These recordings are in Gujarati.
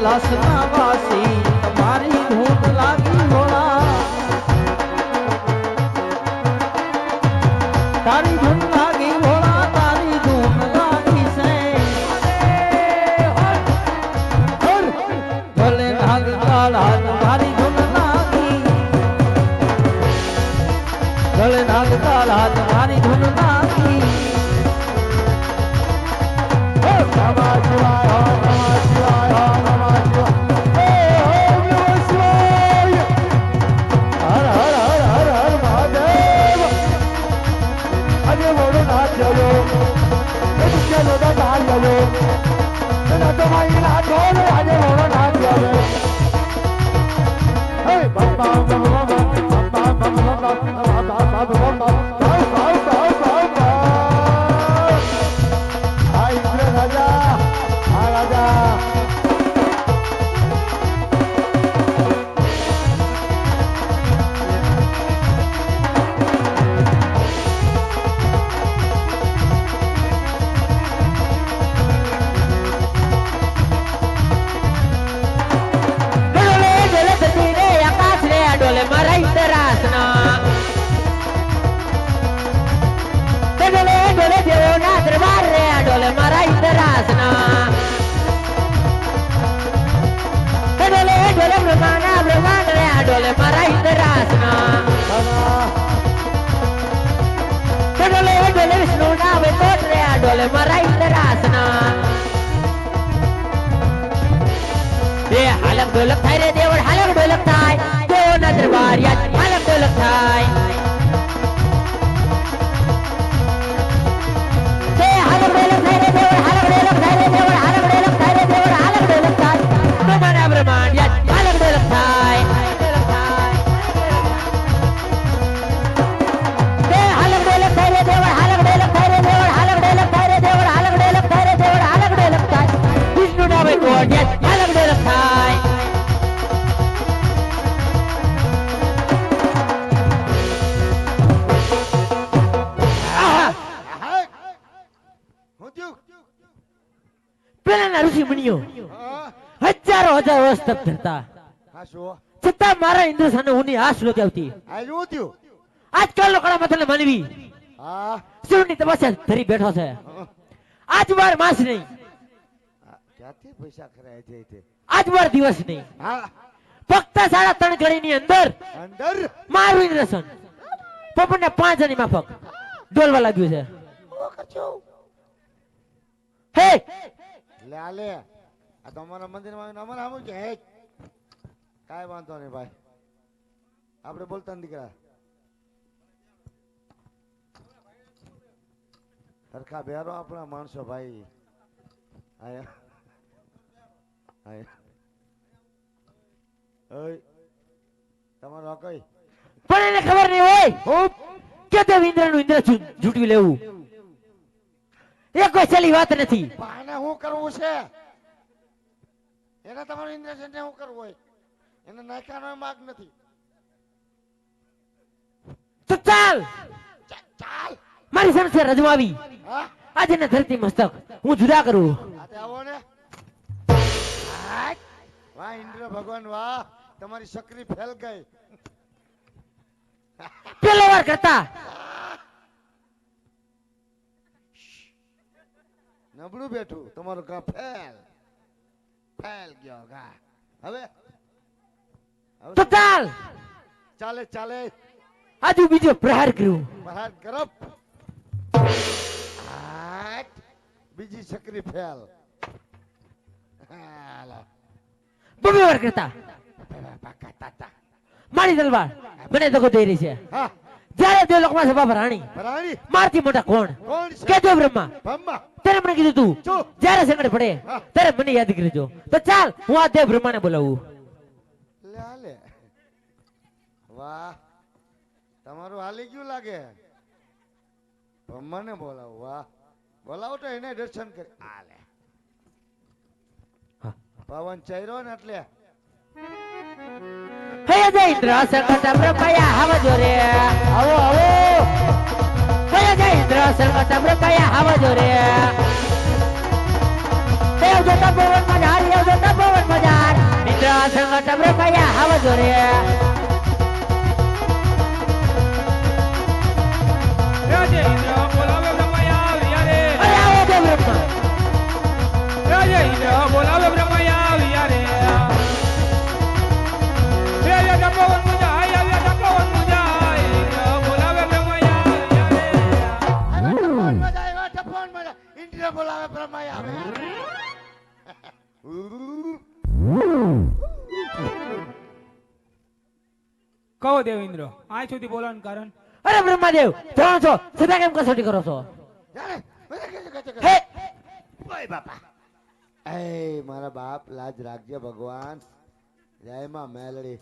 કૈલાસના વાસી તમારી ધૂન લાગી ભોળા તારી ધૂન લાગી ભોળા તારી ધૂન લાગી છે ભલે નાગ કાળા તમારી ધૂન લાગી ભલે નાગ કાળા તમારી ધૂન લાગી નમઃ શિવાય નમઃ શિવાય નમઃ શિવાય હર હર હર હર હર મહાદેવ આજે મોડો નાચ્યો ચલો તો નાચ્યો તને તો મારી નાચો આજે મોડો નાચ્યો હે બાબા બાબા બાબા બાબા ઢોલક થાય રે દેવળ હાલક ઢોલક થાય દેવના દરબાર યાદ હાલક ઢોલક થાય તે હાલક ઢોલક થાય રે દેવળ હાલક ઢોલક થાય રે દેવળ હાલક ઢોલક થાય રે દેવળ હાલક ઢોલક થાય બ્રહ્માના બ્રહ્માંડ યાદ હાલક ઢોલક થાય તે હાલક ઢોલક થાય રે દેવળ હાલક ઢોલક થાય રે દેવળ હાલક ઢોલક થાય રે દેવળ હાલક ઢોલક થાય રે દેવળ હાલક ઢોલક થાય વિષ્ણુના વૈકુંઠ યાદ હાલક ઢોલક થાય ઋષિ મુનિઓ હજારો હજાર વર્ષ તપ ધરતા છતાં મારા ઇન્દ્ર સામે ઉની આશ નહોતી આવતી આજકાલનો કળા માથાને માનવી શિવની તપસ્યા ધરી બેઠો છે આજ વાર માસ નહીં ક્યાંથી પૈસા ખરાય છે આજ વાર દિવસ નહીં ફક્ત 3.5 ઘડીની અંદર મારું ઇન્દ્રસન પોપટને 5 જણી માફક ડોલવા લાગ્યું છે હે લે લે આ તમારા મંદિરમાં અમાર આવું છે હે કાઈ વાંધો નહીં ભાઈ આપણે બોલતા ન દીકરા સરખા બેરો આપણા માણસો ભાઈ આયા આયા ઓય તમારો કઈ પણ એને ખબર નહીં હોય કે તે ઇન્દ્રનું ઇન્દ્ર જૂટવી લેવું એ કોઈ સહેલી વાત નથી આને શું કરવું છે એને તમારું ઇન્દ્રજન ને શું કરવું હોય એને નાખ્યાનો માગ નથી તો ચાલ ચાલ મારી સામે રજવાવી આજે ને ધરતી મસ્તક હું જુદા કરું આતે આવો ને વાહ ઇન્દ્ર ભગવાન વાહ તમારી શકરી ફેલ ગઈ પેલો વાર કરતા નબળું બેઠું તમારું કા ફેલ ફેલ ગયો ગા હવે તો ચાલ ચાલે ચાલે આજુ બીજો પ્રહાર કર્યો પ્રહાર કરપ બીજી શકરી ફેલ હાલો બબે વાર કરતા મારી તલવાર મને દગો દઈ રહી છે હા જ્યારે તે લોકમાં સભા ભરાણી મારથી મોટા કોણ કે જો બ્રહ્મા તેને મને કીધું તું જ્યારે સંકટ પડે ત્યારે મને યાદ કરજો તો ચાલ હું આ દેવ બ્રહ્માને બોલાવું લે લે વાહ તમારું હાલી ગયું લાગે બ્રહ્માને બોલાવો વાહ બોલાવો તો એને દર્શન કર આ લે પવન ચૈરો ને એટલે હે જય ઇન્દ્ર સંકટ બ્રહ્મયા આવજો રે આવો આવો હે જય ઇન્દ્ર સંકટ બ્રહ્મયા આવજો રે દેવ જોતા પવન મજા દેવ જોતા પવન મજા બ્રહ્મા સંગત બ્રહ્મયા આવજો રે રાજે ઇન્દ્ર બોલાવે બ્રહ્મયા આવ્યા રે અરે આવો દે બ્રહ્મા રાજે ઇન્દ્ર બોલાવે બ્રહ્મયા આવ્યા રે આવ્યા તપોવન મુજાય આવ્યા તપોવન મુજાય ઇન્દ્ર બોલાવે બ્રહ્મયા આવ્યા રે ટફોન મજા આવ્યા ટફોન મજા ઇન્દ્રિય બોલાવે બ્રહ્માયા આવે કહો દેવેન્દ્ર આ સુધી બોલાવાનું કારણ અરે બ્રહ્માદેવ જાણો છો સદા કેમ કસોટી કરો છો જાણે મને કે હે ઓય બાપા એ મારા બાપ લાજ રાખજે ભગવાન જય માં મેલડી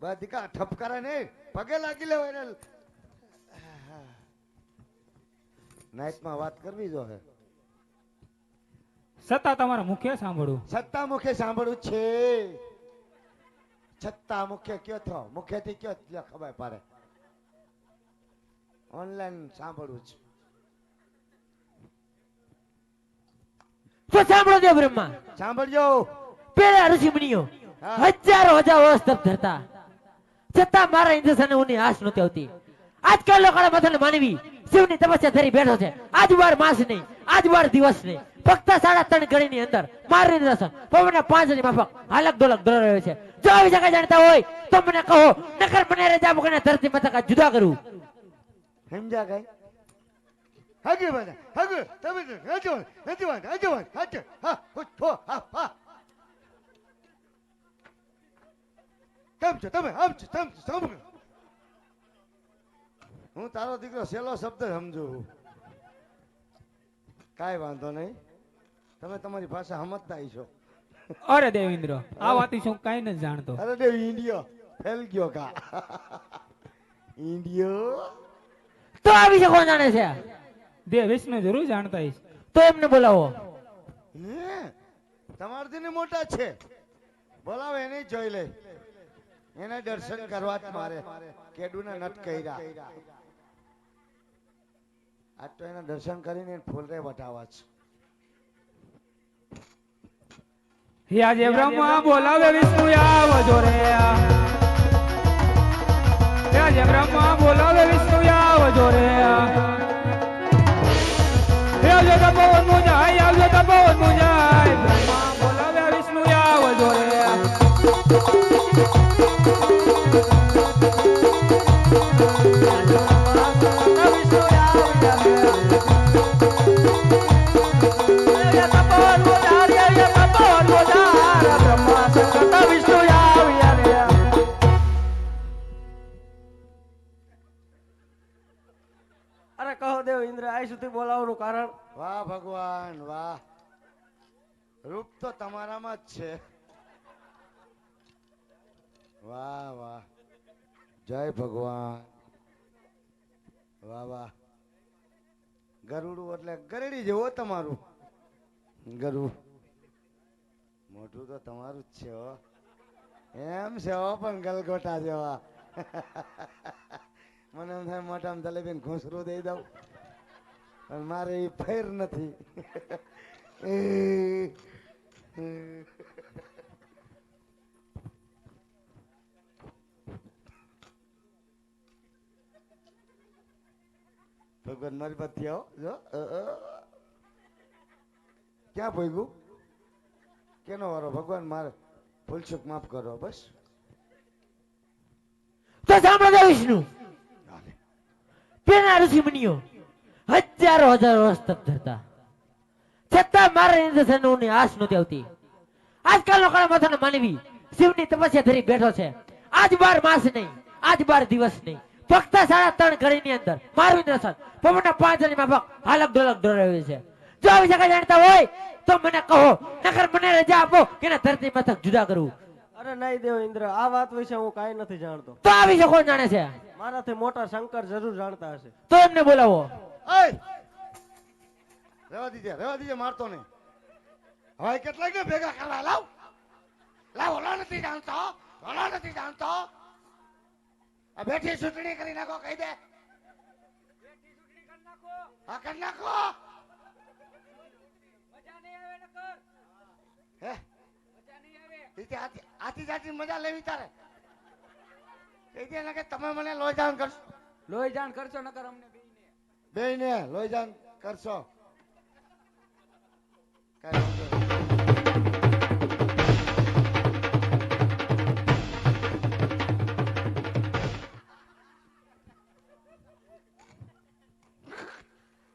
બસ દીકા ઠપકારા ને પગે લાગી લેવાય ને નાઈટમાં વાત કરવી જો હે સત્તા તમારા મુખે સાંભળું સત્તા મુખે સાંભળ્યું છે છત્તા મુખે કયો થો મુખેથી કયો થયો ખબર પડે ઓનલાઈન સાંભળવું છે તો સાંભળો દે બ્રહ્મા સાંભળજો પેલા ઋષિ મુનિઓ હા. હજારો વર્ષ તપ ધરતા છતાં મારા ઇન્દ્રસને ઉની આશ નહોતી આવતી આજકાલ લોકોના માથાને માનવી શિવની તપસ્યા ધરી બેઠો છે આજ વાર માસ નહીં આજ વાર દિવસ નહીં ફક્ત 3.5 ઘડીની અંદર મારું ઇન્દ્રસન પવનના 5 ની માફક હાલક ડોલક ડોલ રહ્યો છે જો આવી જગ્યા જાણતા હોય તો મને કહો નકર મને રજા મૂકીને ધરતી માથા જુદા કરું સમજા ગઈ હગે બધા હગે તમે હજો હજો હજો હજો હા હો હા હા કેમ છો તમે આમ છો તમે સમજો હું તારો દીકરો સેલો શબ્દ સમજુ કાઈ વાંધો નહીં તમે તમારી ભાષા સમજતા છો અરે દેવેન્દ્ર આ વાતી શું કઈ નથી જાણતો અરે દેવ ઇન્ડિયો ફેલ ગયો કા ઇન્ડિયો તો આ વિશે કોણ જાણે છે દેવ વિષ્ણુ જરૂર જાણતા હઈશ તો એમને બોલાવો હે તમારથી ને મોટા છે બોલાવો એને જોઈ લે એના દર્શન કરવા જ મારે કેડુના નટ કર્યા આજ તો એના દર્શન કરીને ફૂલરે વટાવા છે આજે બ્રહ્મા બોલાવે વિષ્ણુ આવજો રે આજે બ્રહ્મા બોલાવે વિષ્ણુ આવજો રે આવજો તપોવન મુજાય આવજો તપોવન મુજાય બ્રહ્મા બોલાવે વિષ્ણુ આવજો રે અરે કહો દેવ ઇન્દ્ર આ સુધી બોલાવવાનું કારણ વાહ ભગવાન વાહ રૂપ તો તમારામાં જ છે વાહ વાહ જય ભગવાન વાહ વાહ ગરુડું એટલે ગરડી જેવો તમારું ગરુ મોઢું તો તમારું જ છે હો એમ છે હો પણ ગલગોટા જેવા મને એમ થાય મોટામાં જલેબી ઘૂંસરું દઈ દઉં પણ મારે એ ફેર નથી ભગવાન મારી પાસે આવો જો ક્યાં ભોગ્યું કેનો વારો ભગવાન મારે ભૂલચૂક માફ કરો બસ તો સાંભળો દે વિષ્ણુ પેલા ઋષિ મુનિઓ હજારો વર્ષ તપ ધરતા છતાં મારા ઇન્દ્રસને ઉની આશ નહોતી આવતી આજકાલ લોકોના માથાને માનવી શિવની તપસ્યા ધરી બેઠો છે આજ બાર માસ નહીં આજ બાર દિવસ નહીં ફક્ત 3.5 ઘડીની અંદર મારું ઇન્દ્રસન પવનના 5 ની માફક હાલક ડોલક ડોલ રહ્યો છે જો આવી જગ્યા જાણતા હોય તો મને કહો નકર મને રજા આપો કે ધરતી માથક જુદા કરું અરે નહીં દેવ ઇન્દ્ર આ વાત વિશે હું કાંઈ નથી જાણતો તો આ વિશે કોણ જાણે છે મારાથી મોટા શંકર જરૂર જાણતા હશે તો એમને બોલાવો રેવા દીજે મારતો નહીં હવે કેટલાક ને ભેગા કરવા લાવ લાવ ઓલો નથી જાણતો આ બેઠી ચૂંટણી કરી નાખો કહી દે હા કરી નાખો હે એટલે આથી જાતી મજા લેવી તારે એટલે એને કે તમે મને લોહી જાણ કરશો લોહી જાણ કરશો નકર અમને બેયને લોહી જાણ કરશો કાંઈ વાંધો નહીં.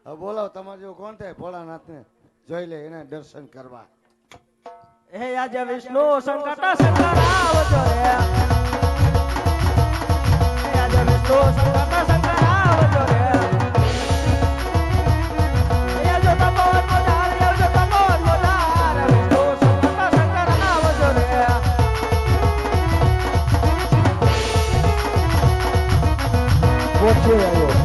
હવે બોલાવો તમારે જેવું કોણ થાય ભોળાનાથને જોઈ લે એને દર્શન કરવા હે આજે વિષ્ણુ સંકટ સંકર આવજો રે હે આજે વિષ્ણુ સંકટ સંકર આવજો રે હે જો તપોવન મોદાર હે જો તપોવન મોદાર વિષ્ણુ સંકટ સંકર આવજો રે પહોંચી આવ્યો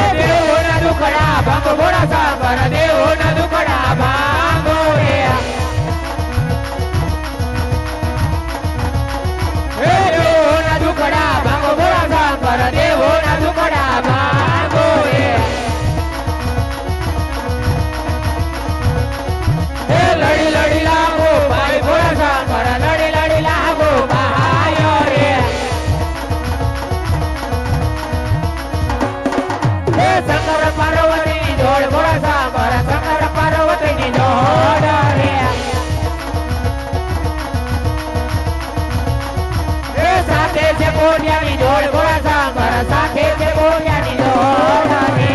દુખડા ભાંગો ભોળા સાગર દેવોના દુખડા ભાંગો રે હે દેવોના દુખડા ભાંગો ભોળા સાગર દેવોના દુખડા ભાંગો રે હે લડી લડી લાગો ભાઈ ભોળા સાગર લડી લડી લાગો ભાઈઓ રે હે શંકર પાર્વતી જોડ ભોળા સાગર શંકર પાર્વતી જોડ રે હે સાથે છે કોડિયાની જોડ ભોળા સાગર સાથે છે કોડિયાની જોડ રે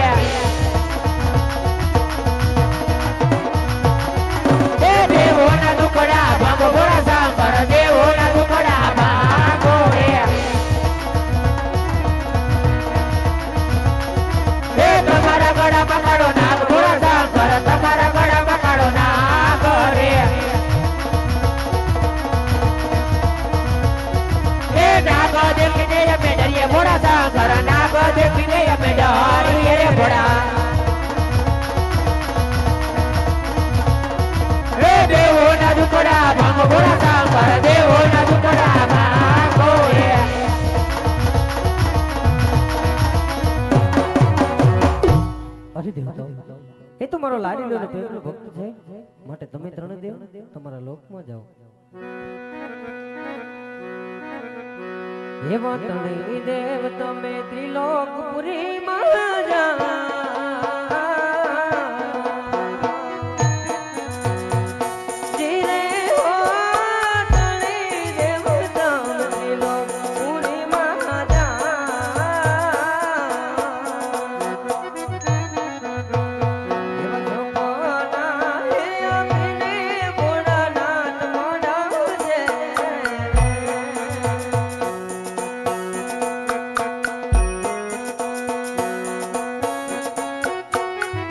હે દેવોના દુખડા ભાંગો ભોળા સાગર દેવોના દુખડા ભાંગો રે હે તમારા ગળા પકડો નાગ ભોળા સાગર તમારા ગળા પકડો નાગ રે હે નાગ દેખીને અમે ડરીએ ભોળા સાગર નાગ દેખીને અમે ડરીએ રે ભોળા હે દેવોના દુખડા ભાંગો ભોળા સાગર દેવોના દુખડા ભાંગો રે અરે દેવતાઓ એ તો મારો લાડીલો અને પ્રેમનો ભક્ત છે માટે તમે ત્રણે દેવ તમારા લોકમાં જાઓ એવા ત્રણેય દેવ તમે ત્રિલોકપુરી